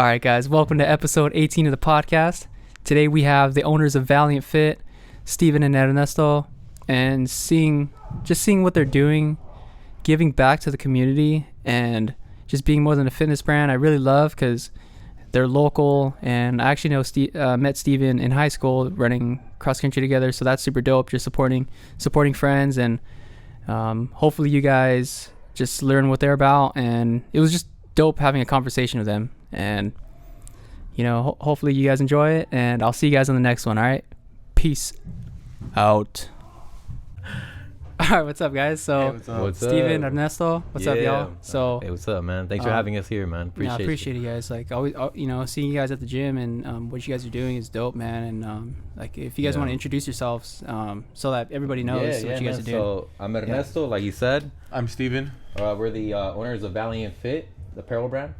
All right, guys, welcome to episode 18 of the podcast. Today we have the owners of Valiant Fit, Steven and Ernesto, and seeing what they're doing, giving back to the community, and just being more than a fitness brand. I really love because they're local, and I actually met Steven in high school running cross country together, so that's super dope. Just supporting friends, and hopefully you guys just learn what they're about. And it was just dope having a conversation with them. And hopefully you guys enjoy it, and I'll see you guys on the next one. All right, peace out. All right, what's up, guys? So what's Steven, up? Ernesto, what's up, y'all? So hey, what's up, man? Thanks for having us here, man. Appreciate you guys. Like always, seeing you guys at the gym and what you guys are doing is dope, man. And like if you guys want to introduce yourselves, so that everybody knows what you guys are doing. So I'm Ernesto, like you said. I'm Steven. We're the owners of Valiant Fit, the apparel brand,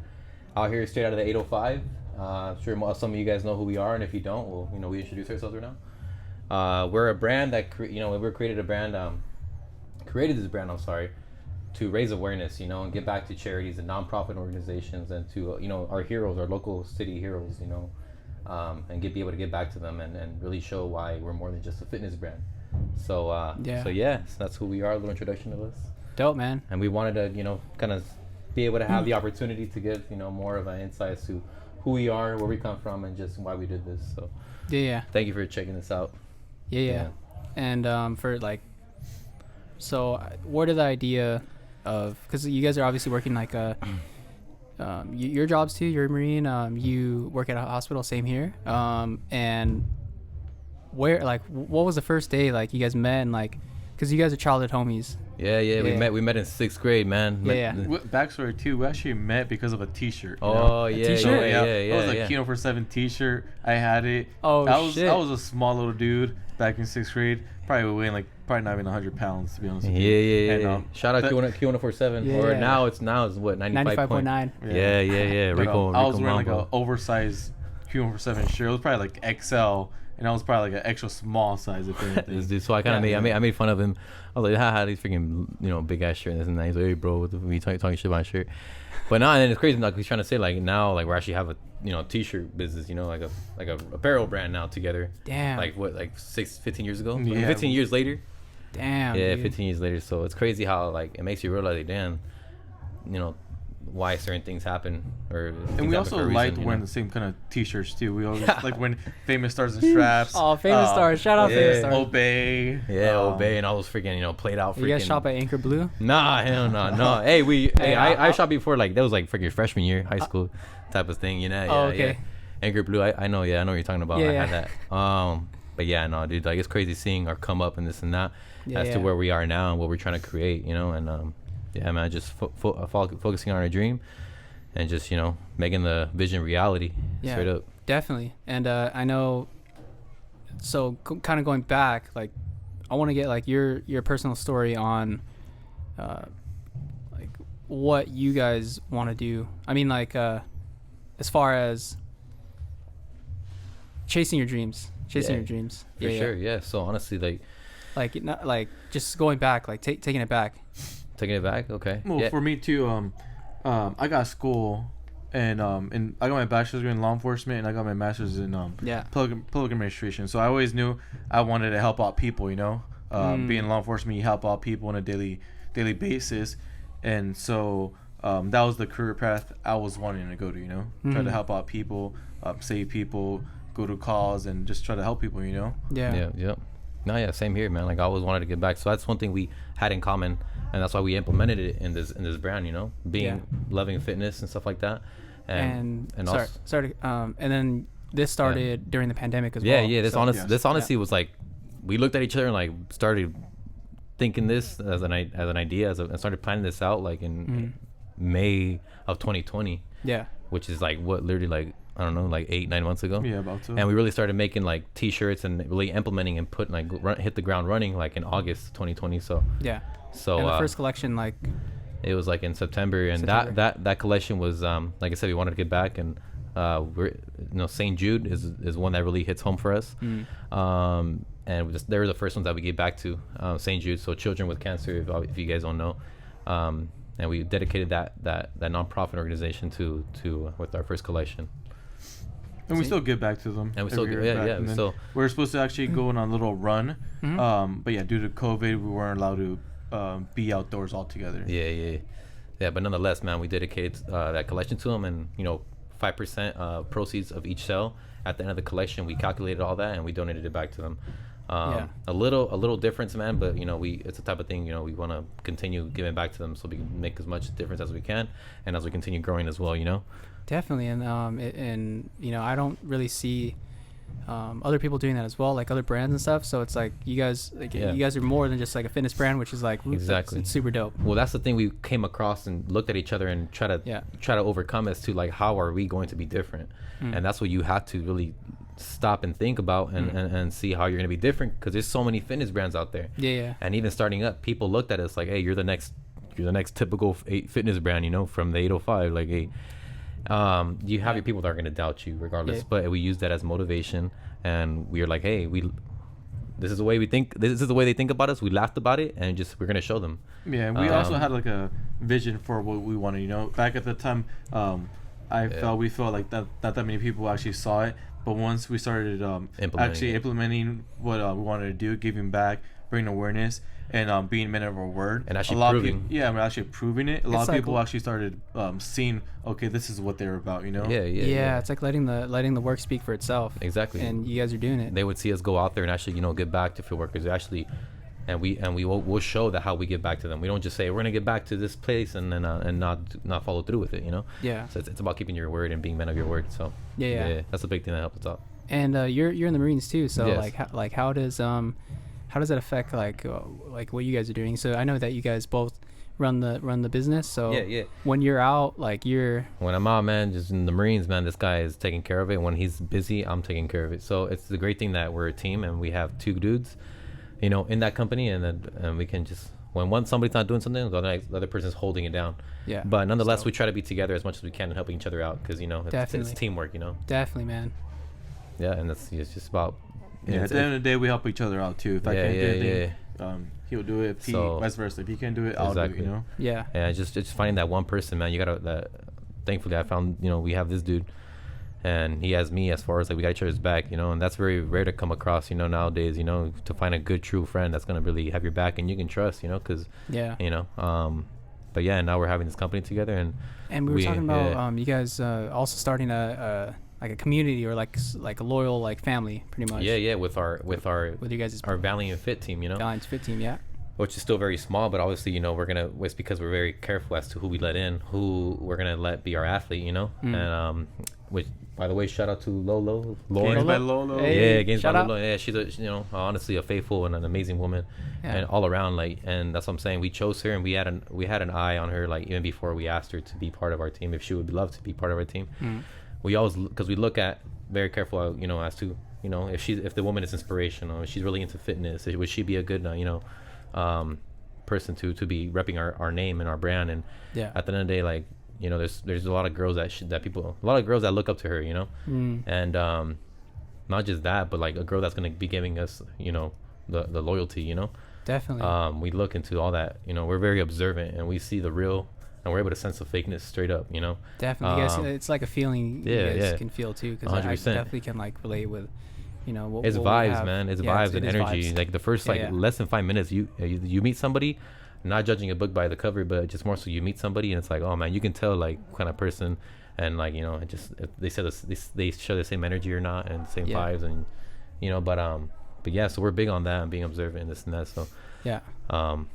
out here straight out of the 805. I'm sure some of you guys know who we are, and if you don't, well, we introduce ourselves right now. We're a brand that created this brand, to raise awareness, and give back to charities and nonprofit organizations, and to our heroes, our local city heroes, and be able to give back to them and really show why we're more than just a fitness brand. So that's who we are. A little introduction of us. Dope, man. And we wanted to kind of be able to have the opportunity to give more of an insights to who we are, where we come from, and just why we did this. So thank you for checking this out. And so where did the idea of, because you guys are obviously working like your jobs too, you're a Marine, you work at a hospital, same here, and where, like, what was the first day like you guys met, and like, because you guys are childhood homies. We met in 6th grade, man. Backstory too, we actually met because of a t-shirt. A t-shirt? It was a Kino for 7 t-shirt. I had it. Shit. I was a small little dude back in 6th grade, probably weighing probably not even 100 pounds, to be honest with you. And, shout out Q147. Or now it's what, 95.9. Yeah. Rico, I was wearing like an oversized Q147 shirt. It was probably like XL. And I was probably like an extra small size, if anything. So I kind of made fun of him. I was like, haha, these freaking big ass shirt and this and that. He's like, hey bro, what the we talking shit about my shirt? But now, and then it's crazy. Like he's trying to say now we actually have a t-shirt business, like a apparel brand now together. Damn. Like what, like 15 years ago? Yeah. 15 years later. Damn. Yeah, dude. 15 years later. So it's crazy how it makes you realize, damn, why certain things happen, and we also liked wearing the same kind of t-shirts too. We always like when Famous Stars and Straps. Oh, Famous Stars! Shout out Famous Stars. Obey. Obey, and all those freaking played out. You guys shop at Anchor Blue? Nah, hell no. Hey, I shot before, that was like freaking freshman year, high school type of thing. Okay. Anchor Blue, I know. Yeah, I know what you're talking about. I had that. But yeah, no, dude, it's crazy seeing our come up and this and that to where we are now and what we're trying to create, and man, just focusing on our dream and just making the vision reality. Straight up. Definitely. And I know, so kind of going back, like I want to get your personal story on what you guys want to do. I mean, as far as chasing your dreams. For sure. Yeah. So honestly, not just going back, taking it back. Taking it back, okay. Well, for me too, I got school, and I got my bachelor's degree in law enforcement, and I got my master's in public administration. So I always knew I wanted to help out people. Being in law enforcement, you help out people on a daily basis, and so that was the career path I was wanting to go to. Try to help out people, save people, go to cause, and just try to help people. Yeah. No, yeah, same here, man. I always wanted to give back. So that's one thing we had in common, and that's why we implemented it in this brand. Loving fitness and stuff like that. And then this started during the pandemic as well. Yeah. This honestly was we looked at each other and started thinking this as an idea, and started planning this out in May of 2020. Yeah. Which is literally I don't know, 8-9 months ago. Yeah, about to. And we really started making t-shirts and really implementing and put hit the ground running in August 2020. So yeah. So and the first collection it was in September, and that collection was like I said, we wanted to get back, and we're St. Jude is one that really hits home for us. And they were the first ones that we gave back to, St. Jude, so children with cancer, if you guys don't know. and we dedicated that nonprofit organization to with our first collection. And we still give back to them. And we still so we're supposed to actually go on a little run, but yeah, due to COVID, we weren't allowed to be outdoors altogether. Yeah. But nonetheless, man, we dedicated that collection to them, and 5% proceeds of each sale at the end of the collection, we calculated all that and we donated it back to them. A little difference, man, but it's the type of thing we want to continue giving back to them, so we can make as much difference as we can, and as we continue growing as well. Definitely, and I don't really see other people doing that as well, like other brands and stuff. So it's like you guys are more than just like a fitness brand, which is like exactly, it's super dope. Well, that's the thing we came across and looked at each other and try to overcome as to like, how are we going to be different? And that's what you have to really stop and think about and see how you're going to be different, because there's so many fitness brands out there. And even starting up, people looked at us like, hey, you're the next typical fitness brand, from the 805. Like, hey, you have your people that are going to doubt you regardless, but we use that as motivation, and we are like, hey, this is the way we think, this is the way they think about us. We laughed about it, and we're going to show them. We also had like a vision for what we wanted. Back at the time, we felt like not that many people actually saw it, but once we started implementing what we wanted to do, giving back, bringing awareness, and being men of our word, and actually proving. We're actually proving it. A lot of people actually started seeing, okay, this is what they're about, Yeah, it's like letting the work speak for itself. Exactly. And you guys are doing it. They would see us go out there and actually give back to field workers. Actually, and we'll show that how we give back to them. We don't just say we're gonna give back to this place and then and not follow through with it. Yeah. So it's about keeping your word and being men of your word. So yeah, that's a big thing that helps us out. And you're in the Marines too. So yes. how does that affect like what you guys are doing? So I know that you guys both run the business. So when you're out, when I'm out, man, just in the Marines, man, this guy is taking care of it. When he's busy, I'm taking care of it. So it's the great thing that we're a team and we have two dudes, in that company, and we can just, when somebody's not doing something, the other person's holding it down. Yeah. But nonetheless, we try to be together as much as we can and helping each other out, because it's teamwork. Definitely, man. Yeah, and it's just about. At the end of the day, we help each other out too. If I can't do anything, he'll do it. Vice versa. If he can't do it, I'll do it. Yeah. And just finding that one person, man. You gotta. Thankfully, I found. We have this dude, and he has me. As far as like we got each other's back, and that's very rare to come across. Nowadays, to find a good true friend that's gonna really have your back and you can trust. Because but yeah, now we're having this company together, and we were talking about you guys also starting a community, or like a loyal family, pretty much. Yeah, with you guys, our Valiant Fit team, Valiant Fit team, yeah. Which is still very small, but obviously, it's because we're very careful as to who we let in, who we're gonna let be our athlete, and which, by the way, shout out to Lolo, Lauren. Games by Lolo. Hey, Games by Lolo. Yeah, she's honestly a faithful and an amazing woman, and all around, and that's what I'm saying. We chose her, and we had an eye on her, even before we asked her to be part of our team, if she would love to be part of our team. We always, because we look at very careful, as to, if the woman is inspirational, if she's really into fitness, would she be a good, person to be repping our name and our brand. And at the end of the day, there's a lot of girls a lot of girls that look up to her, and not just that, but like a girl that's going to be giving us, the loyalty, Definitely. We look into all that, we're very observant, and we see the real, and we're able to sense the fakeness straight up, Definitely. It's like a feeling you guys can feel too, because I definitely can relate with, it's vibes, man. It's vibes and energy. Vibes. Like the first less than 5 minutes, you meet somebody, not judging a book by the cover, but just more so you meet somebody and it's like, oh man, you can tell what kind of person, and it just, if they said they share the same energy or not, and same vibes, and but yeah, so we're big on that and being observant and this and that. So shout out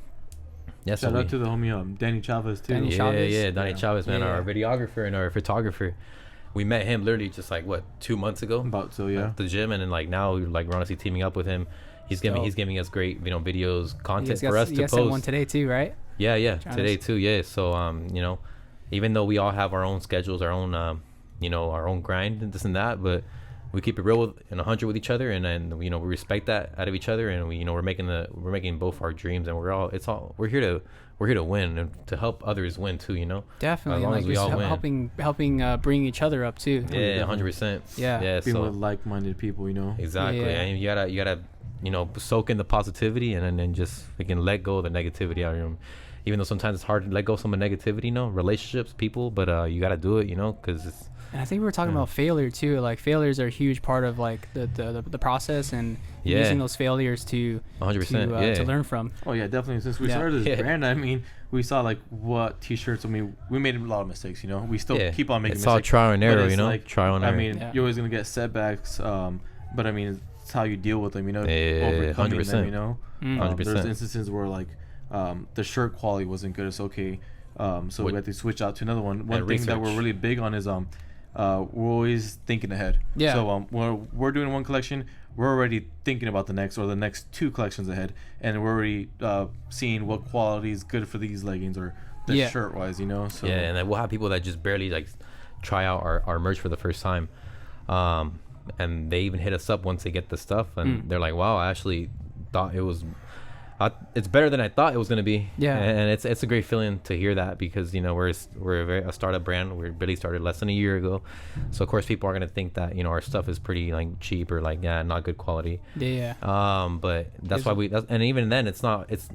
to the homie Danny Chavez too. Danny Chavez, man, our videographer and our photographer. We met him literally just 2 months ago. About so, yeah. At the gym, and then now we're honestly teaming up with him. He's giving us great videos, content for us to post. You guys one today too, right? Yeah, today too. Yeah, so even though we all have our own schedules, our own our own grind and this and that, but we keep it real and 100 with each other, and then we respect that out of each other, and we're making both our dreams, and we're here to win and to help others win too, Definitely. As long as we all win. helping bring each other up too. Yeah, 100%. Yeah. Being with like-minded people, Exactly. And you gotta soak in the positivity, and then just let go of the negativity out of them. even though sometimes it's hard to let go of some of negativity, you know, relationships, people, but you got to do it, you know, because it's. And I think we were talking about failure too. Like failures are a huge part of like the process, and using those failures to 100% to learn from. Oh yeah, definitely. Since we started this brand, I mean, we saw like what t-shirts. I mean, we made a lot of mistakes. You know, we still keep on making mistakes. It's all trial and error, you know. Like, trial and error. I mean, you're always gonna get setbacks, but I mean, it's how you deal with them. You know, overcoming 100%. them. You know, 100%. There's instances where like the shirt quality wasn't good. It's okay. So we had to switch out to another one. One thing that we're really big on is we're always thinking ahead. Yeah. So when we're doing one collection, we're already thinking about the next or the next 2 collections ahead, and we're already seeing what quality is good for these leggings or the shirt wise, you know. So and then we'll have people that just barely like try out our merch for the first time, and they even hit us up once they get the stuff, and they're like, "Wow, I actually thought it was." It's better than I thought it was going to be. Yeah. And it's a great feeling to hear that, because, you know, we're a startup brand. We really started less than a year ago. So, of course, people are going to think that, you know, our stuff is pretty, like, cheap or, like, not good quality. Yeah. But that's why and even then, it's,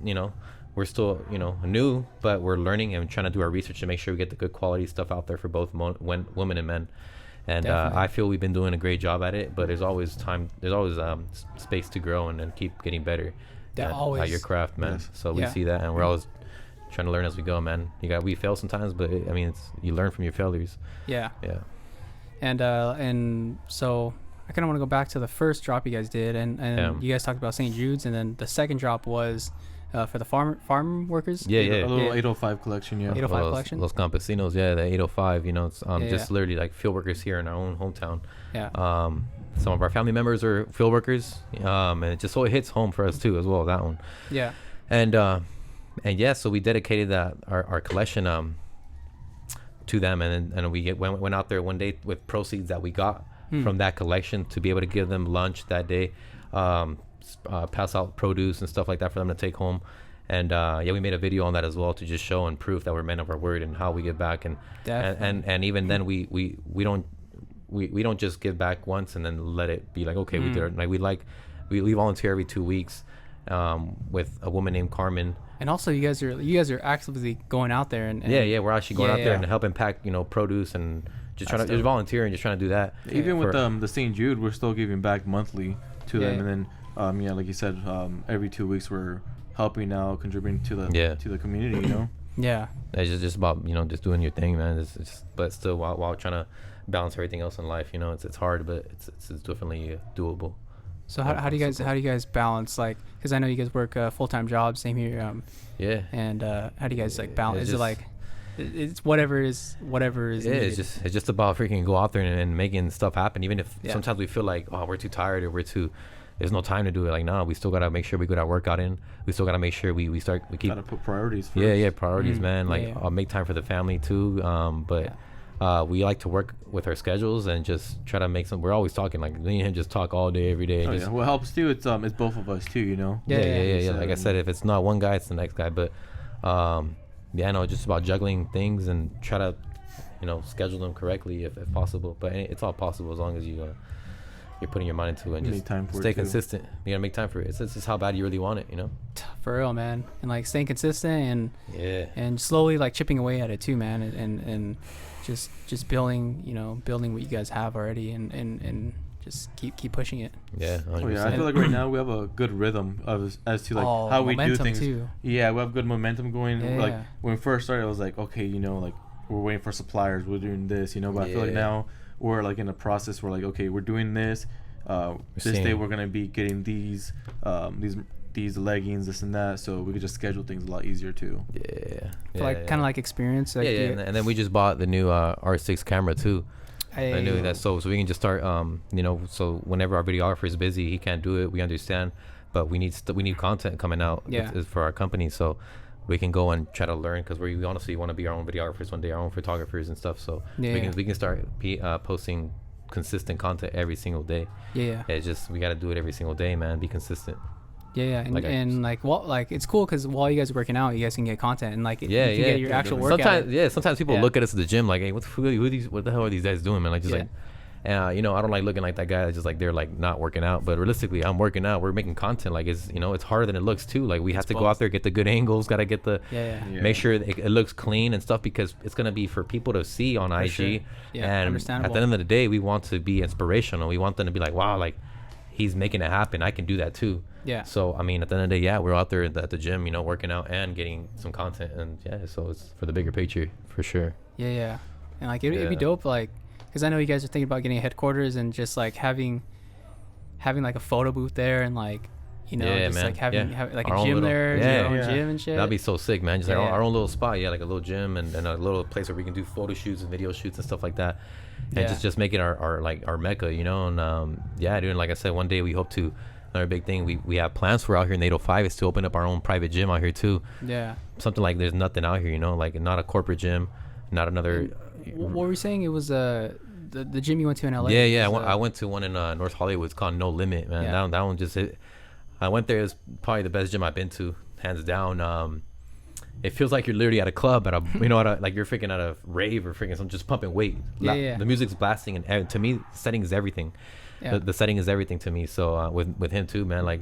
you know, we're still, you know, new, but we're learning and trying to do our research to make sure we get the good quality stuff out there for both women and men. And I feel we've been doing a great job at it, but there's always space to grow and keep getting better. At your craft, man. Yes. So we see that, and we're always trying to learn as we go, man. We fail sometimes, but I mean, you learn from your failures. Yeah. And so I kind of want to go back to the first drop you guys did, and you guys talked about St. Jude's, and then the second drop was for the farm workers. A little 805 collection. 805 collection. Los Campesinos, the 805. You know, it's just literally like field workers here in our own hometown. Some of our family members are field workers, and it just so it hits home for us too as well, that one. And so we dedicated our collection to them, and we went out there one day with proceeds that we got from that collection to be able to give them lunch that day, pass out produce and stuff like that for them to take home. And we made a video on that as well to just show and prove that we're men of our word and how we give back. And even then we don't just give back once and then let it be like, okay, we did it. Like we volunteer every 2 weeks with a woman named Carmen. And also you guys are actively going out there and we're actually going out there and helping pack, you know, produce and just trying to just volunteer and just trying to do that. Even with the St. Jude, we're still giving back monthly to them, and then like you said, every 2 weeks we're helping out, contributing to the community, you know. It's just about, you know, just doing your thing, man. It's just, but still while trying to balance everything else in life, you know, it's hard, but it's definitely doable. So how do you guys balance, like, because I know you guys work full-time jobs, same here. And how do you guys like balance? Is it like it's whatever is needed? It's just about freaking go out there and making stuff happen, even if sometimes we feel like, oh, we're too tired or there's no time to do it. Like, no, we still gotta make sure we get our workout in. We still gotta make sure we keep gotta put priorities first. Priorities, man. Like I'll make time for the family too. We like to work with our schedules and just try to make some. We're always talking, like me and him just talk all day, every day. What helps too, it's both of us too, you know. Like I said, if it's not one guy, it's the next guy. But just about juggling things and try to, you know, schedule them correctly if possible. But it's all possible as long as you're putting your mind into it and just stay consistent. You gotta make time for it. It's just how bad you really want it, you know. For real, man. And like staying consistent and slowly like chipping away at it too, man. And just building what you guys have already and just keep pushing it. 100%. I feel like right now we have a good rhythm as to like how we do things too. We have good momentum going. Like when we first started, I was like, okay, you know, like we're waiting for suppliers, we're doing this, you know. But I feel like now we're like in a process where like, okay, we're doing this. This day we're gonna be getting these leggings, this and that, so we could just schedule things a lot easier too. Kind of like experience. Like and then we just bought the new R6 camera too. I knew that, so we can just start. So whenever our videographer is busy, he can't do it. We understand, but we need content coming out for our company, so we can go and try to learn, because we honestly want to be our own videographers one day, our own photographers and stuff. So we can start posting consistent content every single day. It's just we got to do it every single day, man. Be consistent. It's cool because while you guys are working out, you guys can get content and you can get your actual workout. Sometimes people look at us at the gym like, hey, what the hell are these guys doing, man? Like And I don't like looking like that guy that's just like they're like not working out. But realistically, I'm working out. We're making content. Like it's it's harder than it looks too. Like we have to go out there, get the good angles, gotta get the make sure it looks clean and stuff, because it's gonna be for people to see on IG. Sure. Yeah, and at the end of the day, we want to be inspirational. We want them to be like, wow, like he's making it happen. I can do that too. Yeah. So I mean, at the end of the day, we're out there at the gym, working out and getting some content, and so it's for the bigger picture for sure. Yeah. And like it'd be dope, like. Because I know you guys are thinking about getting a headquarters and just like having like a photo booth there, and like like having like a gym there, your own gym and shit. That'd be so sick, man. Just like our own little spot, like a little gym and a little place where we can do photo shoots and video shoots and stuff like that, and just make it our mecca, and dude. Like I said, one day we hope to. Another big thing we have plans for out here in 805 is to open up our own private gym out here too. Yeah. Something like there's nothing out here, like not a corporate gym, not another. What were you saying? It was the gym you went to in LA? Yeah. I went to one in North Hollywood. It's called No Limit, man. Yeah. That one just hit. I went there. It's probably the best gym I've been to, hands down. It feels like you're literally at a club at a like you're freaking at a rave or freaking something, just pumping weight. The music's blasting, and to me, setting is everything. Yeah. The setting is everything to me. So with him too, man. Like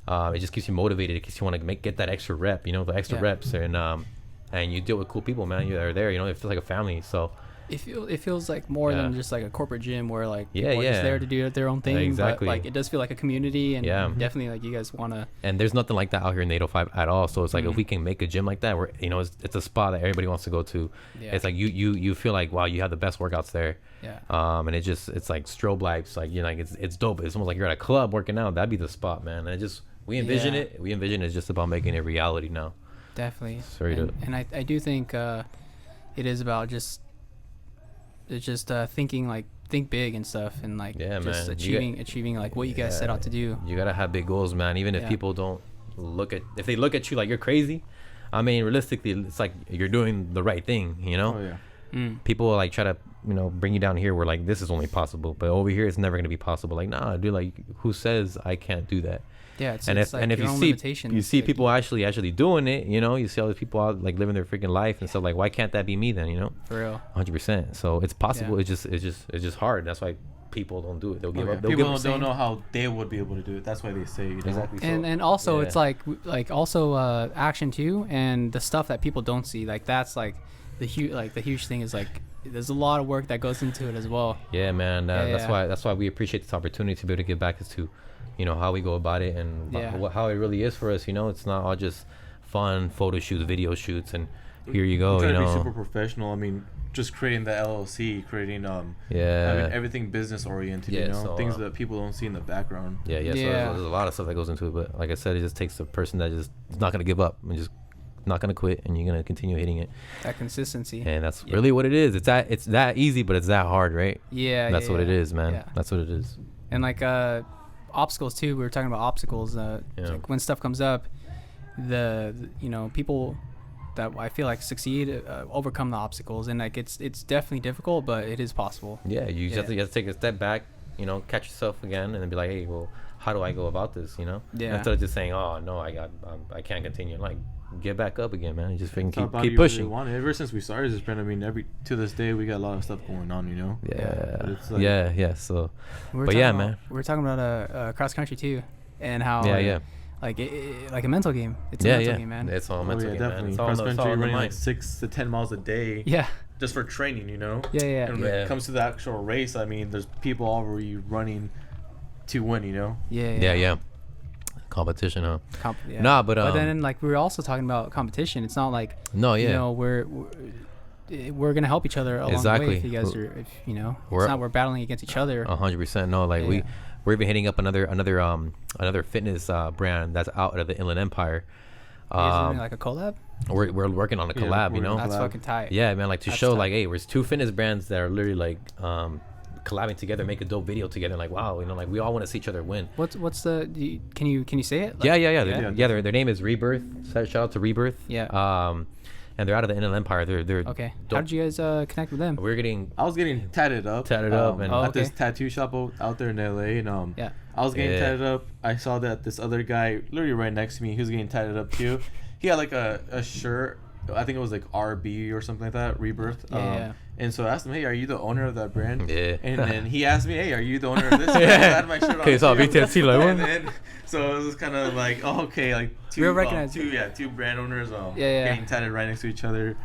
it just keeps you motivated. It keeps you want to get that extra rep. The extra reps, and you deal with cool people, man. You're there. It feels like a family. So it feels like more than just like a corporate gym where like people are just there to do their own thing. Exactly. But like it does feel like a community, and definitely like you guys want to. And there's nothing like that out here in 805 at all. So it's like if we can make a gym like that, where it's a spot that everybody wants to go to. Yeah. It's like you feel like, wow, you have the best workouts there. Yeah. And it's like strobe lights, like like it's dope. It's almost like you're at a club working out. That'd be the spot, man. And we envision it. We envision it's just about making it reality now. Definitely. And I do think it is about just think big and stuff, and like just achieving like what you guys set out to do. You gotta have big goals, man. Even if people don't if they look at you like you're crazy, I mean, realistically, it's like you're doing the right thing, Oh yeah. People like try to bring you down here where like this is only possible, but over here it's never gonna be possible. Like, nah, dude, like who says I can't do that? Yeah, if you see people actually doing it, you see all these people out like living their freaking life and stuff. Like, why can't that be me then? For real, 100%. So it's possible. Yeah. It's just hard. That's why people don't do it. They'll give up. People don't know how they would be able to do it. That's why they say exactly. And also it's like also action too, and the stuff that people don't see. Like that's like the huge thing is like there's a lot of work that goes into it as well. Yeah, man. That's why we appreciate this opportunity to be able to give back as to how we go about it and how it really is for us. It's not all just fun photo shoots, video shoots, and here you go. Try to be super professional. I mean, just creating the LLC, creating everything business oriented. So, things that people don't see in the background. So there's a lot of stuff that goes into it. But like I said, it just takes a person that just is not gonna give up and just not gonna quit, and you're gonna continue hitting it. That consistency. And that's really what it is. It's that easy, but it's that hard, right? Yeah. That's what it is, man. Yeah. That's what it is. And like obstacles too. We were talking about obstacles. Like when stuff comes up, the people that I feel like succeed overcome the obstacles, and like it's definitely difficult, but it is possible. Yeah, you just have to take a step back, catch yourself again, and then be like, hey, well, how do I go about this? Instead of just saying, oh no, I can't continue. Like, get back up again, man. Just freaking keep pushing. Really ever since we started this brand, I mean, to this day we got a lot of stuff going on, Yeah. It's like, So, man, we're talking about cross country too, and how like a mental game. It's a mental game, man. It's all a mental game, definitely. Man. Cross country running like 6 to 10 miles a day. Yeah. Just for training, Yeah. And when it comes to the actual race, I mean, there's people already running to win, Yeah. Competition, huh? But then like we were also talking about competition. It's not like we're gonna help each other along the way. If you guys are, it's not we're battling against each other. 100%. No, like we're even hitting up another fitness brand that's out of the Inland Empire. You guys doing like a collab? We're working on a collab. That's fucking tight. Yeah, man. Like to show like, hey, there's two fitness brands that are literally like collabing together, make a dope video together. Like, wow, like we all want to see each other win. What's the? Can you say it? Like, yeah. Their name is Rebirth. Shout out to Rebirth. Yeah. And they're out of the Inland Empire. They're okay. Dope. How did you guys connect with them? I was getting tatted up, and at this tattoo shop out there in LA, and I was getting tatted up. I saw that this other guy, literally right next to me, he was getting tatted up too. He had like a shirt. I think it was like RB or something like that, Rebirth. And so I asked him, hey, are you the owner of that brand? Yeah. And then he asked me, hey, are you the owner of this brand? I had my shirt on. Okay, so BTC and then, so it was kind of like, oh, okay, like two brand owners getting tatted right next to each other.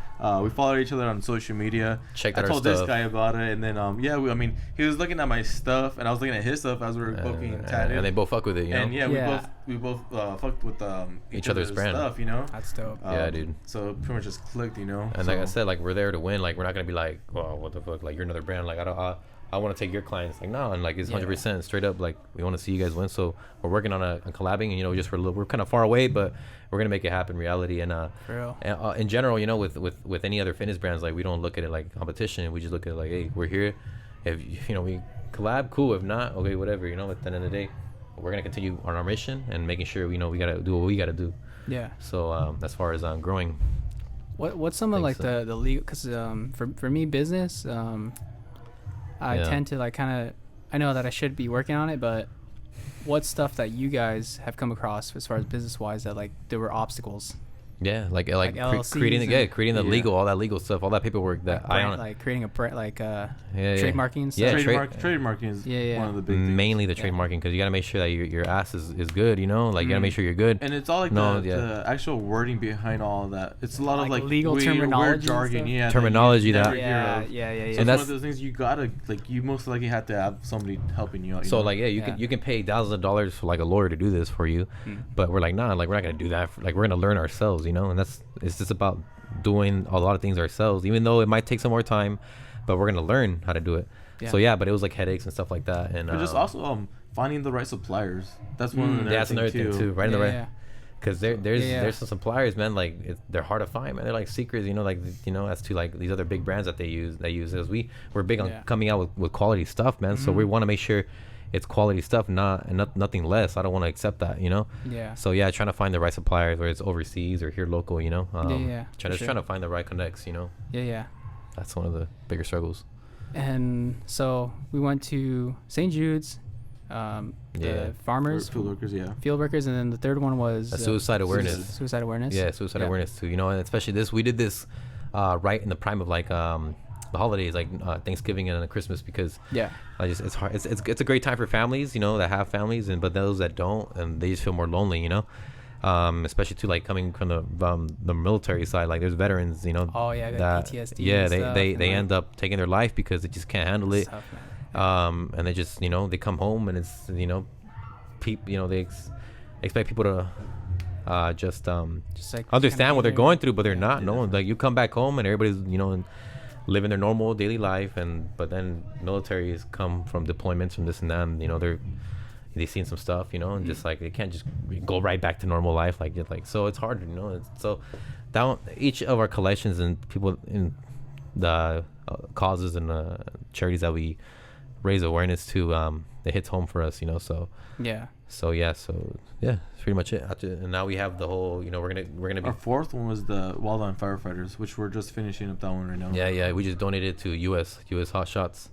We followed each other on social media. Checked out I told our this stuff. guy about it, and then he was looking at my stuff, and I was looking at his stuff as we were both getting tatted. And they both fuck with it, you know. And we both fucked with each other's brand stuff, you know. That's dope. Yeah, dude. So pretty much just clicked, you know. And like I said, like we're there to win. Like we're not gonna be like, oh, what the fuck? Like you're another brand. Like I want to take your clients. Like no, and like it's 100% straight up. Like we want to see you guys win. So we're working on collabing, and you know, just for a little, we're kind of far away, but we're gonna make it happen reality. And in general, you know, with any other fitness brands, like we don't look at it like competition. We just look at it like, hey, we're here. If you know we collab, cool. If not, okay, whatever. You know, at the end of the day, we're gonna continue on our mission and making sure we know we gotta do what we gotta do. Yeah. So as far as growing. What's some of like the legal? Because for me, business, I tend to like kind of, I know that I should be working on it, but what stuff that you guys have come across as far as business wise that like there were obstacles? Yeah, like creating the legal, all that legal stuff, all that paperwork that creating a brand, trademarking stuff. Trademarking is one of the big things. Mainly the trademarking, because you got to make sure that your ass is good, you know, like you got to make sure you're good. And it's all like the actual wording behind all of that. It's a lot of like legal terminology, jargon, terminology that. So it's one of those things you gotta you most likely have to have somebody helping you out. So you can pay thousands of dollars for like a lawyer to do this for you, but we're like nah, like we're not gonna do that. Like we're gonna learn ourselves. You know, and it's just about doing a lot of things ourselves, even though it might take some more time, but we're gonna learn how to do it. So but it was like headaches and stuff like that, and just also finding the right suppliers. That's one. That's another thing too. Right in the right. Because there's some suppliers, man. Like they're hard to find, man. They're like secrets, you know. Like as to like these other big brands that they use. Because we're big on coming out with quality stuff, man. So we want to make sure it's quality stuff, nothing less. I don't want to accept that, you know. So trying to find the right suppliers, whether it's overseas or here local, you know. Trying to find the right connects, you know. That's one of the bigger struggles. And so we went to St. Jude's, the farmers, field workers, and then the third one was suicide awareness. Suicide awareness. Yeah, suicide awareness too. You know, and especially we did this right in the prime of like the holidays, like Thanksgiving and Christmas, because it's hard. It's a great time for families, you know, that have families, but those that don't, and they just feel more lonely, you know. Especially too, like coming from the military side, like there's veterans, you know. That PTSD. They end up taking their life because they just can't handle it. Tough, and they just, you know, they come home and it's, you know, they expect people to just like understand what they're going through, but they're not. No one, like you come back home and everybody's, you know, living their normal daily life, but then militaries come from deployments from this and that, and, you know, they've seen some stuff, you know, and just like they can't just go right back to normal life, like so it's hard, you know. So down each of our collections and people in the causes and charities that we raise awareness to, it hits home for us, you know. So that's pretty much it. And now we have the whole, you know, we're gonna be. Our fourth one was the Wildland Firefighters, which we're just finishing up that one right now. We just donated to US Hot Shots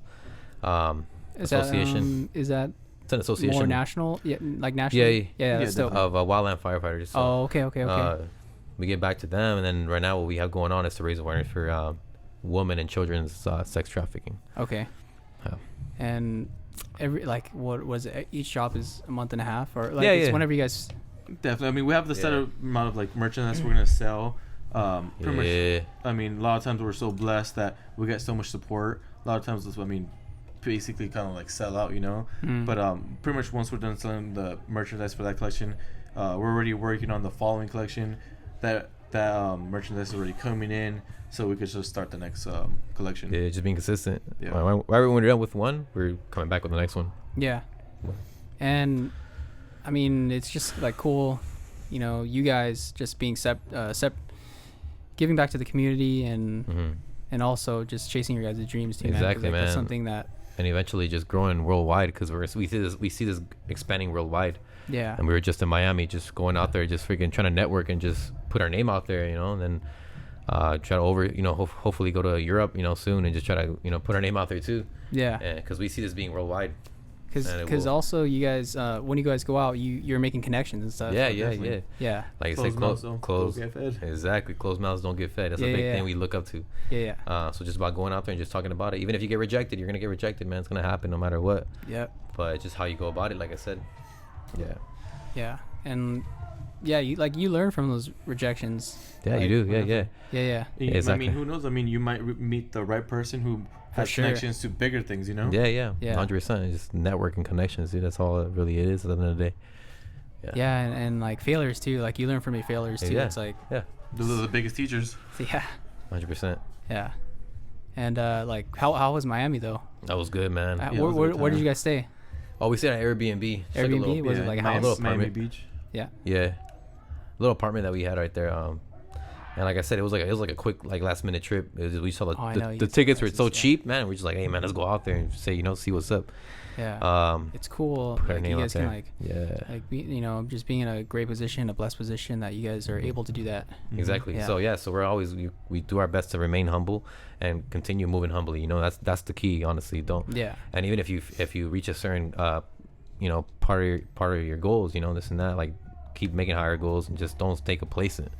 Association. Is that it's an association, more national? Like national. That's dope. Of Wildland Firefighters. So, okay. We get back to them, and then right now what we have going on is to raise awareness for women and children's sex trafficking. Okay. And every what was it? Each shop is a month and a half, or it's whenever you guys. Definitely. I mean, we have the set amount of like merchandise we're gonna sell. Pretty much. I mean, a lot of times we're so blessed that we get so much support. A lot of times, basically kind of like sell out, you know. But pretty much once we're done selling the merchandise for that collection, we're already working on the following collection. That merchandise is already coming in, so we could just start the next collection. Yeah, just being consistent. Right, when we're done with one, we're coming back with the next one. Yeah. And I mean, it's just like cool, you know, you guys just being giving back to the community and also just chasing your guys' dreams too. Exactly, man. That's something that. And eventually just growing worldwide, because we see this expanding worldwide. Yeah. And we were just in Miami, just going out there, just freaking trying to network and just put our name out there, you know, and then try to hopefully go to Europe, you know, soon, and just try to, you know, put our name out there too. Yeah. Because we see this being worldwide. Because also you guys, when you guys go out, you're making connections and stuff. Yeah. Like I said, closed exactly. Closed mouths don't get fed. That's a big thing we look up to. So just about going out there and just talking about it. Even if you get rejected, you're gonna get rejected, man. It's gonna happen no matter what. Yep. But it's just how you go about it. Like I said. Yeah. And you learn from those rejections. Yeah, like, you do. Yeah. Exactly. I mean, who knows? I mean, you might meet the right person who has connections to bigger things, you know? Yeah. 100%. Just networking connections, dude. That's all it really is at the end of the day. Yeah, and like failures too. Like you learn from your failures too. It's like those are the biggest teachers. Yeah. 100%. Yeah. And like how was Miami though? That was good, man. Where did you guys stay? Oh, we stayed at Airbnb. Airbnb? Was it like a house? Little apartment. Miami Beach. Yeah. Little apartment that we had right there. And like I said, it was like a quick last minute trip. We saw the tickets were so cheap, man. We're just like, hey man, let's go out there and say, see what's up. Yeah. It's cool. Like, you guys can be, just being in a great position, a blessed position that you guys are able to do that. Exactly. Yeah. So we're always we do our best to remain humble and continue moving humbly. That's the key, honestly. And even if you reach a certain part of your goals, this and that, like keep making higher goals and just don't stay complacent.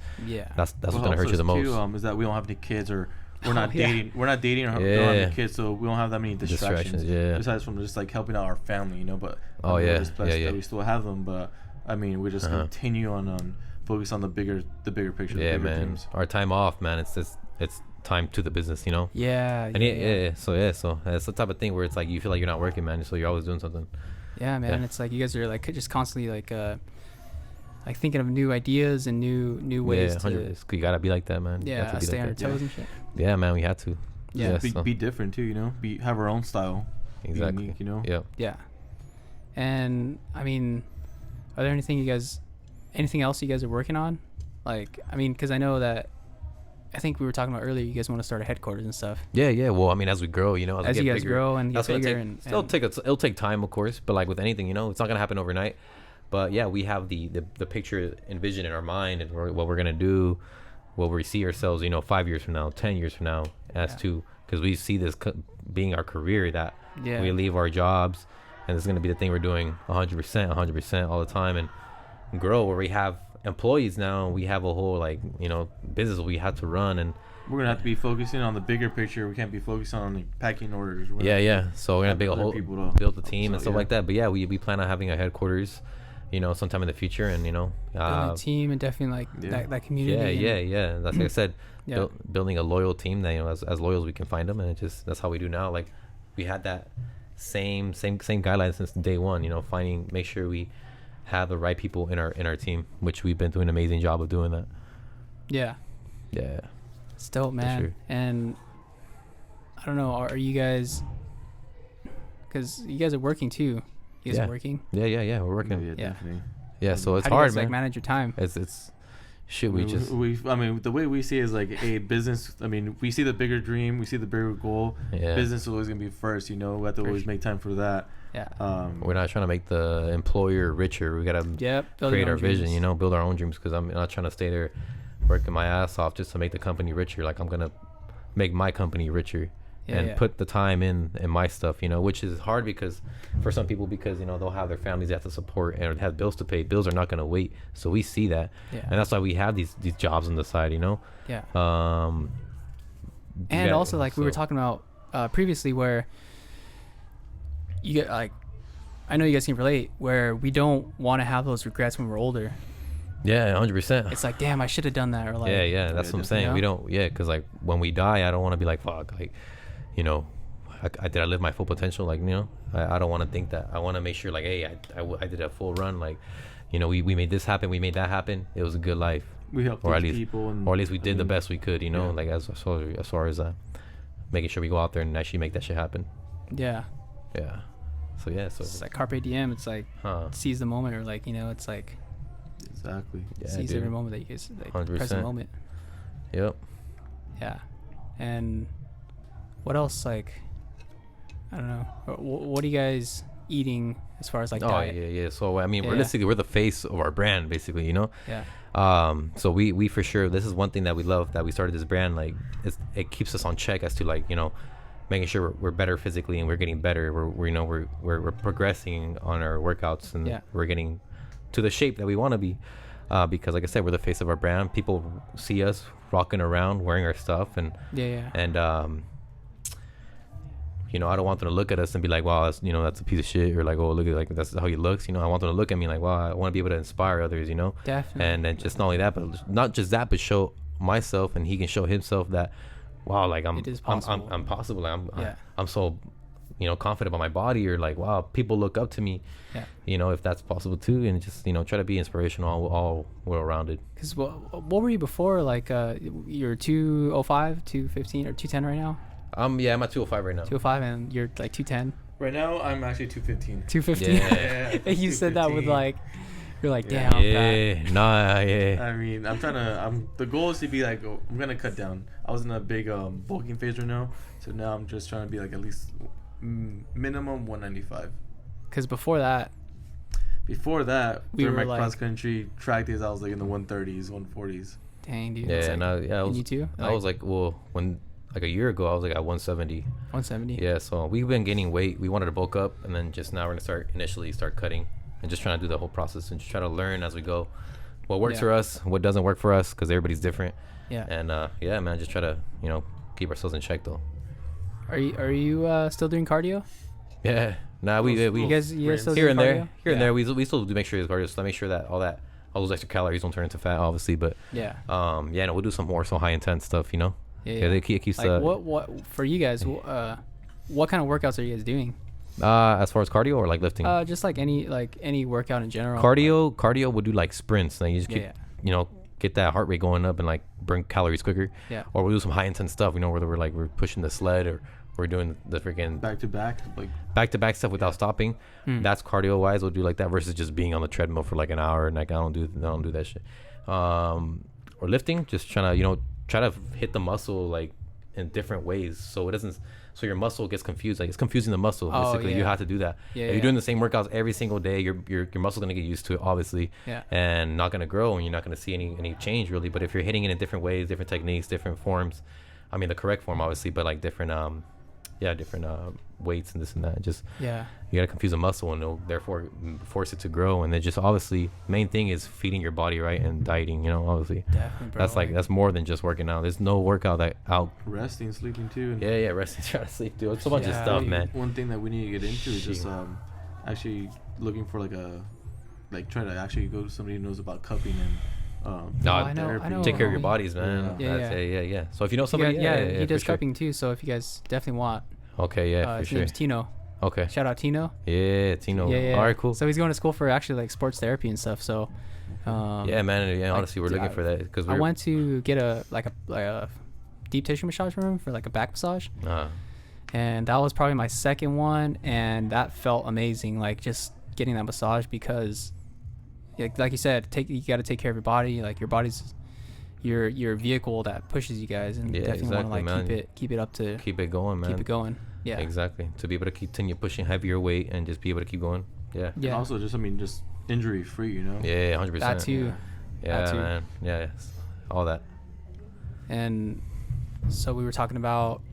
That's what's gonna hurt you the most. Too, is that we don't have any kids or we're not dating. We're not dating or don't have any kids, so we don't have that many distractions. Besides from just like helping out our family, but we're just blessed that we still have them. But I mean, we just continue on focus on the bigger picture. Yeah, man. Teams. Our time off, man. It's time to the business, Yeah. So it's the type of thing where it's like you feel like you're not working, man. So you're always doing something. Yeah, man. It's like you guys are like just constantly like thinking of new ideas and new ways to. You gotta be like that, man. Yeah, stay on your toes and shit. Yeah, man. We had to. Yeah, be different too, have our own style. Exactly. Be unique, Yeah. And I mean, are there anything else you guys are working on? Like, I mean, because I know that. I think we were talking about earlier. You guys want to start a headquarters and stuff. Yeah. Well, I mean, as we grow, as you guys grow and get bigger, it'll take time, of course. But like with anything, it's not gonna happen overnight. But yeah, we have the picture and vision in our mind and what we're gonna do, what we see ourselves, 5 years from now, 10 years from now, because we see this being our career that we leave our jobs and this is gonna be the thing we're doing 100% all the time and grow where we have employees now. We have a whole business we have to run and. We're gonna have to be focusing on the bigger picture. We can't be focusing on the packing orders. So we're gonna build the team and stuff like that. But yeah, we plan on having a headquarters, sometime in the future, and building a team and definitely that community. Yeah. That's like I said, building a loyal team that as loyal as we can find them, and that's how we do now. Like we had that same guidelines since day one. Make sure we have the right people in our team, which we've been doing an amazing job of doing that. Yeah. It's dope, man. Sure. And I don't know, are you guys, because you guys are working too. You guys are working? Yeah, we're working. Yeah, definitely. Yeah, so it's hard, hard, man. man. Manage your time. It's shit. I mean, the way we see it is like a business. I mean, we see the bigger dream, we see the bigger goal. Yeah. Business is always gonna be first. We have to always make time for that. Yeah. We're not trying to make the employer richer. We gotta create our vision. Build our own dreams. Because I'm not trying to stay there working my ass off just to make the company richer. Like I'm gonna make my company richer. Put the time in my stuff, which is hard because for some people, because they'll have their families they have to support and have bills to pay. Bills are not going to wait, so we see that, and that's why we have these jobs on the side, and also we were talking about previously, where you get I know you guys can relate, where we don't want to have those regrets when we're older. Yeah, 100%. It's like, damn, I should have done that, or that's what I'm saying. We don't, because when we die, I don't want to be like, fuck, did I live my full potential? I don't want to think that. I want to make sure, hey, I did a full run. We made this happen. We made that happen. It was a good life. We helped people. Or at least we did the best we could, as far as making sure we go out there and actually make that shit happen. Yeah. Yeah. So, So it's like carpe diem. It's like seize the moment, or it's like. Exactly. Yeah, seize every moment that you guys, 100%. Present moment. Yep. Yeah. And what else, I don't know, what are you guys eating as far as diet? Yeah. So I mean, realistically, we're the face of our brand, basically, So we for sure, this is one thing that we love, that we started this brand. It keeps us on check as to making sure we're better physically and we're getting better. We're progressing on our workouts and we're getting to the shape that we want to be. Because like I said, we're the face of our brand. People see us rocking around, wearing our stuff, and you know, I don't want them to look at us and be like, wow, that's, you know, that's a piece of shit, or like, oh, look at, like, that's how he looks. You know, I want them to look at me like, wow, I want to be able to inspire others, you know. Definitely. And then just not only that, but not just that, but show myself, and he can show himself that, wow, like I'm possible. Like, I'm so, you know, confident about my body, or like, wow, people look up to me. Yeah. You know, if that's possible too, and just, you know, try to be inspirational, all well rounded. Because what were you before? Like, you're 205, 215, or 210 right now? Yeah, I'm at 205 right now. 205, and you're like 210. Right now, I'm actually 215. 215. Yeah. You said that with like, you're like, damn. I mean, the goal is to be like, I'm gonna cut down. I was in a big bulking phase right now, so now I'm just trying to be like at least minimum 195. Because before that, during my cross country track days, I was like in the 130s, 140s. Dang, dude. Yeah, and you too? I was like, well, when like a year ago, I was like at 170. 170. Yeah, so we've been gaining weight. We wanted to bulk up, and then just now we're gonna initially start cutting, and just trying to do the whole process and just try to learn as we go. What works for us, what doesn't work for us, because everybody's different. Yeah. And yeah, man, just try to, you know, keep ourselves in check though. Are you still doing cardio? Yeah. Nah, we you guys still here and there, we still do make sure it's cardio. So make sure that all those extra calories don't turn into fat, obviously. But no, we'll do some more high intense stuff, you know. Yeah, it keeps like what for you guys? What kind of workouts are you guys doing? As far as cardio or like lifting? Just like any workout in general. Cardio would do like sprints. Like you just you know, get that heart rate going up and like burn calories quicker. Yeah. Or we'll do some high intense stuff. You know, whether we're pushing the sled or we're doing the freaking back to back stuff without stopping. That's cardio wise. We'll do like that versus just being on the treadmill for like an hour. And like I don't do that shit. Or lifting, just trying to, you know, try to hit the muscle like in different ways, so your muscle gets confused. Like it's confusing the muscle. Basically, you have to do that. If you're doing the same workouts every single day, your muscle's gonna get used to it, obviously, and not gonna grow, and you're not gonna see any change really. But if you're hitting it in different ways, different techniques, different forms, I mean the correct form obviously, but like different weights and this and that, just you gotta confuse a muscle, and it'll therefore force it to grow. And then just obviously main thing is feeding your body right and dieting, you know, obviously. Definitely, bro. That's more than just working out. There's no workout that out resting, sleeping too. Resting, trying to sleep too. It's a bunch of stuff, man. One thing that we need to get into is just actually looking for try to actually go to somebody who knows about cupping and I know. Take care of your bodies, man. Yeah. So if you know somebody, he does cupping too. So if you guys definitely want, okay, for his sure. name's Tino. Okay. Shout out Tino. Yeah, Tino. Yeah. All right, cool. So he's going to school for actually like sports therapy and stuff. So. Yeah, man. Yeah, honestly, we're looking for that because I went to get a deep tissue massage room for like a back massage. And that was probably my second one, and that felt amazing. Like just getting that massage because. Like you said, you got to take care of your body. Like your body's your vehicle that pushes you guys, and definitely want to like keep it up to keep it going, man. Keep it going. Yeah, exactly. To be able to continue pushing heavier weight and just be able to keep going. Yeah. And also just injury free, you know. Yeah, 100%. That too. Yeah, that too. Man. Yeah, all that. And so we were talking about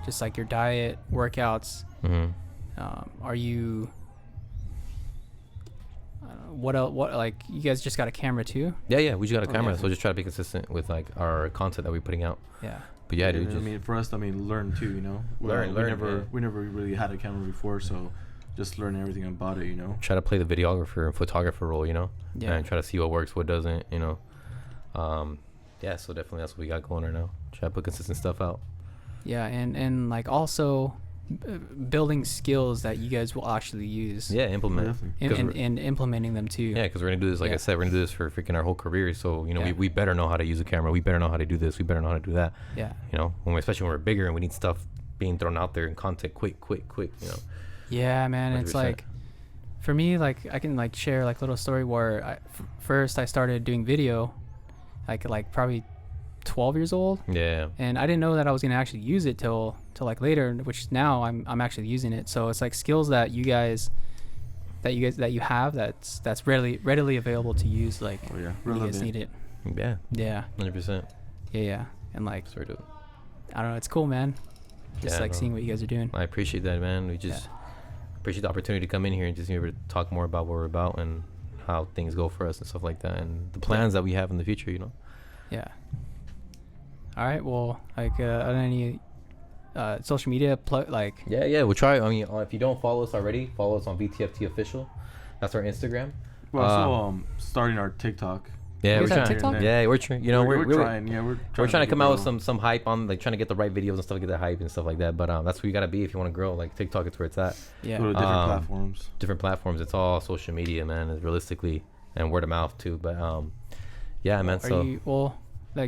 just like your diet, workouts. Are you? What else? What, like, you guys just got a camera too? Yeah, we just got a camera, so just try to be consistent with like our content that we're putting out. Yeah. But yeah, dude. I mean, for us, learn too, you know. Learn. We never really had a camera before, so just learn everything about it, you know. Try to play the videographer and photographer role, you know. Yeah. And try to see what works, what doesn't, you know. Yeah. So definitely that's what we got going right now. Try to put consistent stuff out. Yeah, and like also. Building skills that you guys will actually use. Yeah, implement. And implementing them too. Yeah, because we're going to do this, like I said, we're going to do this for freaking our whole career. So, you know, we better know how to use a camera. We better know how to do this. We better know how to do that. Yeah. You know, especially when we're bigger and we need stuff being thrown out there in content quick, you know. Yeah, man. 100%. It's like, for me, like, I can, like, share, like, a little story where first I started doing video, like probably 12 years old. Yeah. And I didn't know that I was going to actually use it till like later, which now I'm actually using it. So it's like skills that you have that's readily available to use, like you guys need it. Yeah 100%. Yeah and like sorry, dude. I don't know, it's cool, man. just seeing what you guys are doing. I appreciate that, man. We just appreciate the opportunity to come in here and just be able to talk more about what we're about and how things go for us and stuff like that, and the plans that we have in the future, Yeah. All right. Well, are there any social media Yeah, we'll try. I mean, if you don't follow us already, follow us on VTFT official. That's our Instagram. We're also starting our TikTok. Yeah, we're trying. TikTok? Yeah, we're trying. We're trying. Yeah, we're trying to come out with some hype on, like, trying to get the right videos and stuff, get the hype and stuff like that. But that's where you gotta be if you want to grow. Like TikTok, it's where it's at. Yeah. Go to different platforms. Different platforms. It's all social media, man. It's realistically, and word of mouth too. But yeah, man.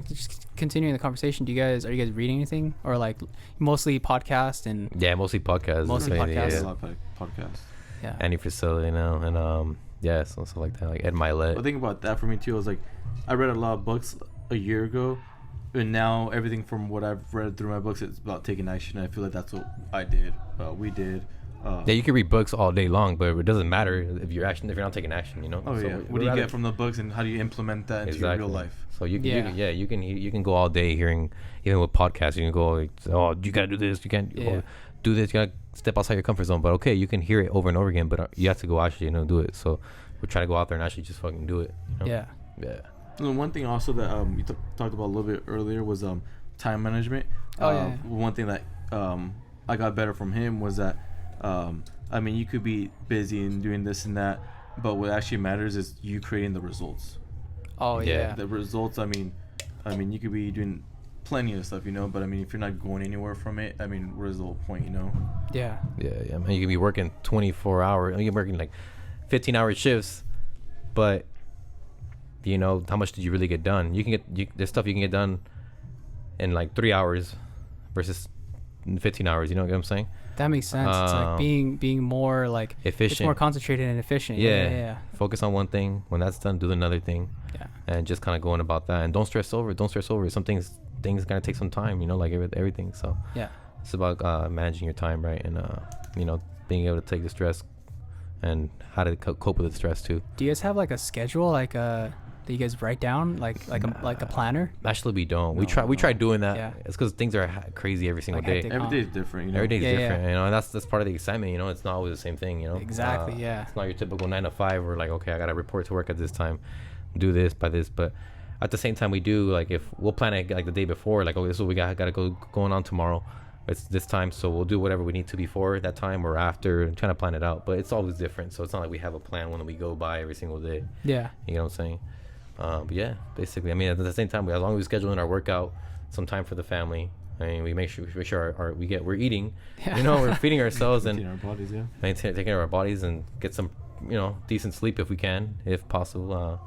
Just continuing the conversation, are you guys reading anything, or like mostly podcast and? Yeah, mostly podcasts. Mostly podcasts. A lot of podcasts. Yeah. Andy Frisella, and yeah, so stuff like that, like Ed Milet. The thing about that for me too is, like, I read a lot of books a year ago, and now everything from what I've read through my books is about taking action. I feel like that's what I did. We did. Yeah, you can read books all day long, but it doesn't matter if you're not taking action. Oh, so yeah. What do you get from the books, and how do you implement that into your real life? So you can go all day hearing, even with podcasts, you can go, like, oh, you gotta do this, you can't do this, you gotta step outside your comfort zone. But okay, you can hear it over and over again, but you have to go actually, do it. So we're trying to go out there and actually just fucking do it. Yeah. And one thing also that you talked about a little bit earlier was time management. One thing that I got better from him was that I mean, you could be busy and doing this and that, but what actually matters is you creating the results. Oh yeah. The results. I mean, you could be doing plenty of stuff, but I mean, if you're not going anywhere from it, I mean, what is the whole point, Yeah. Yeah, man. You can be working 24 hours. You can be working like 15-hour shifts, but how much did you really get done? There's stuff you can get done in like 3 hours versus 15 hours. You know what I'm saying? That makes sense. It's like being more like efficient. It's more concentrated and efficient. Yeah. Focus on one thing. When that's done, do another thing. Yeah. And just kind of going about that. And don't stress over it. Some things gotta take some time. Like everything. So yeah, it's about managing your time right, and being able to take the stress and how to cope with the stress too. Do you guys have like a schedule, like that you guys write down, like a planner? Actually, we don't. We try doing that. Yeah. It's because things are crazy every single day. Every day is different. Every day is different. And that's part of the excitement. It's not always the same thing. Exactly. Yeah. It's not your typical 9 to 5. Where like, okay, I gotta report to work at this time, do this by this. But at the same time, we do, like, if we'll plan it like the day before. Like, oh, this is what we gotta go going on tomorrow. It's this time, so we'll do whatever we need to before that time or after, and trying to plan it out. But it's always different. So it's not like we have a plan when we go by every single day. Yeah. You know what I'm saying? But yeah, basically, I mean, at the same time, as long as we schedule in our workout, some time for the family. I mean, we make sure we're eating. Yeah. We're feeding ourselves and taking our bodies, taking care of our bodies and get some, decent sleep if we can, if possible.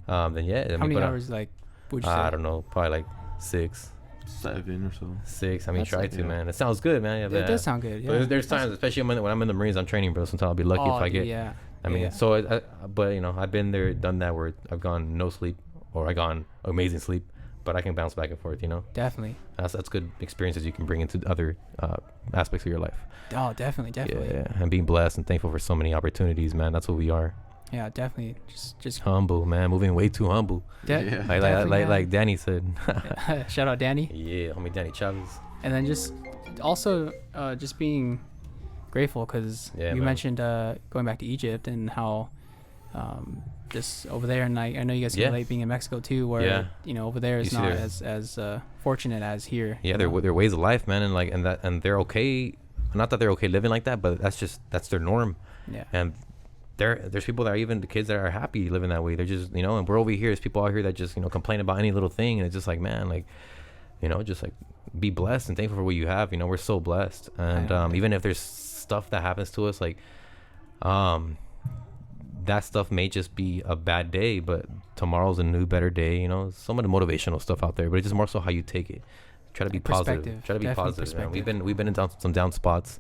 Then yeah. How many hours, like, would you say? I don't know, probably like 6. 7 or so. 6. I mean, try to, man. It sounds good, man. It does sound good. Yeah. But there's times, especially when I'm in the Marines, I'm training, bro. Sometimes I'll be lucky if I get. Yeah. I mean, so, but I've been there, done that, where I've gone no sleep or I gone amazing sleep, but I can bounce back and forth. Definitely. That's good experiences you can bring into other aspects of your life. Oh, definitely. Yeah, and being blessed and thankful for so many opportunities, man. That's what we are. Yeah, definitely. Just humble, man. Moving way too humble. Like Danny said. Shout out Danny. Yeah, homie Danny Chavez. And then just also just being grateful, because you mentioned going back to Egypt and how just over there, and I know you guys can relate being in Mexico too, where over there is not as fortunate as here. Yeah, their ways of life, man, and they're okay. Not that they're okay living like that, but that's their norm. Yeah. And there's people that are, even the kids that are happy living that way. They're just, and we're over here. There's people out here that just, complain about any little thing. And it's just like, man, like, just like be blessed and thankful for what you have. We're so blessed. And even if there's stuff that happens to us, like, that stuff may just be a bad day, but tomorrow's a new, better day. Some of the motivational stuff out there, but it's just more so how you take it. Try to be positive. Try to be positive, man. We've been in some down spots,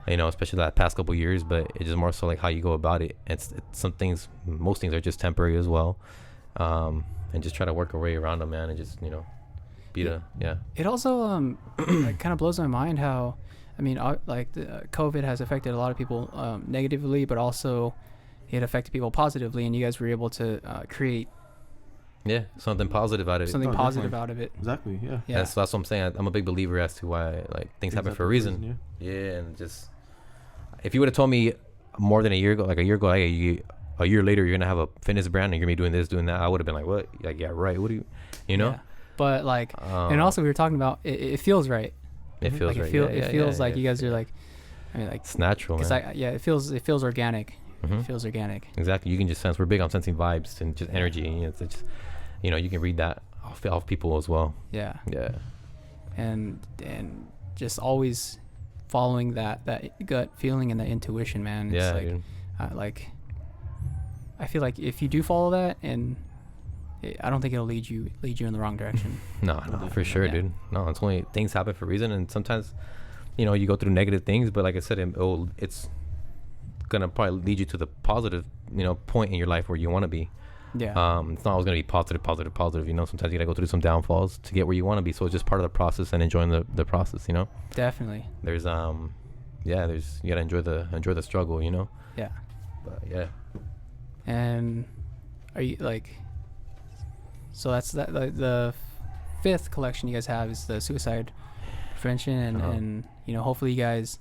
especially that past couple years, but it's just more so like how you go about it. It's most things are just temporary as well, and just try to work our way around them, man, and just It also like kind of blows my mind how, I mean, like COVID has affected a lot of people negatively, but also it affected people positively, and you guys were able to create Yeah, something positive out of it. Something positive out of it. Exactly. Yeah. That's what I'm saying. I'm a big believer as to why like things happen for a reason. Yeah, and just if you would have told me more than a year ago, hey, a year later you're gonna have a fitness brand and you're gonna be doing this, doing that, I would have been like, what? Like, yeah, right. What do you know? Yeah. But like, and also we were talking about it feels right. It feels like right. It feels like you guys are like, I mean, like it's natural. It's man. like it feels organic. Mm-hmm. It feels organic. Exactly. You can just sense. We're big on sensing vibes and just energy. It's just, you can read that off people as well. Yeah. Yeah. And just always following that gut feeling and that intuition, man. It's like I feel like if you do follow that, and I don't think it'll lead you in the wrong direction. No, for sure, dude. No, it's only things happen for a reason, and sometimes, you go through negative things, but like I said, it's gonna probably lead you to the positive, point in your life where you want to be. Yeah. It's not always gonna be positive. Sometimes you gotta go through some downfalls to get where you want to be. So it's just part of the process and enjoying the process. Definitely. There's you gotta enjoy the struggle. Yeah. But yeah. And are you like? So that's the fifth collection you guys have is the suicide prevention and hopefully you guys.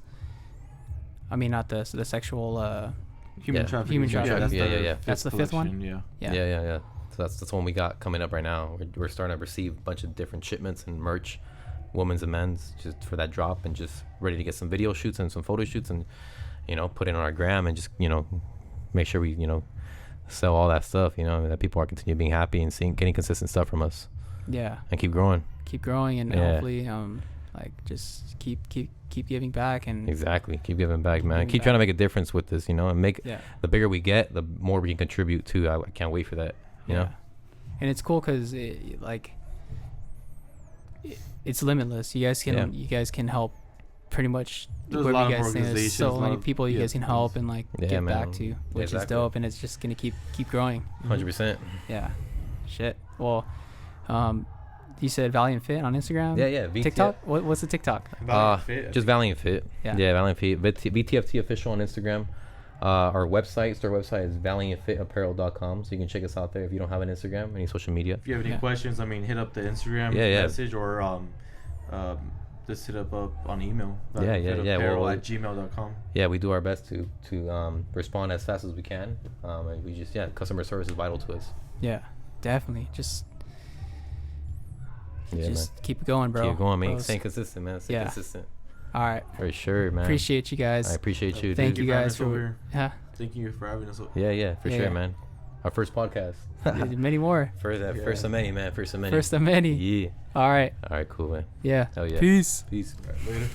I mean, not the sexual. Human trafficking. Yeah. That's the fifth one. Yeah. So that's the one we got coming up right now. We're starting to receive a bunch of different shipments and merch, women's and men's, just for that drop, and just ready to get some video shoots and some photo shoots, and put it on our gram, and just make sure we sell all that stuff. That people are continue being happy and getting consistent stuff from us. Yeah. And keep growing, and hopefully just keep giving back, and exactly keep giving back, man. Keep trying to make a difference with this, and make the bigger we get, the more we can contribute to. I can't wait for that, you know. And it's cool because it's limitless. You guys can help pretty much whoever you guys think. There's so many people you guys can help and give back to, which is dope, and it's just gonna keep growing. 100%. Yeah. Shit. Well, you said Valiant Fit on Instagram? Yeah. TikTok? What's the TikTok? Just Valiant Fit. Yeah, Valiant Fit. VTFT official on Instagram. Our store website is valiantfitapparel.com, so you can check us out there if you don't have an Instagram, any social media. If you have any questions, hit up the Instagram message, or just hit up on email. valiantfitapparel@gmail.com. Yeah, we do our best to respond as fast as we can. And we just customer service is vital to us. Yeah, definitely. Just keep going, bro. Keep going, man. Stay consistent, man. Stay consistent. All right. For sure, man. Appreciate you guys. I appreciate you. Thank you guys for Thank you for having us. Yeah, for sure, man. Our first podcast. Many more. First of many, man. First of many. Yeah. All right. All right, cool, man. Yeah. Hell yeah. Peace. All right, later.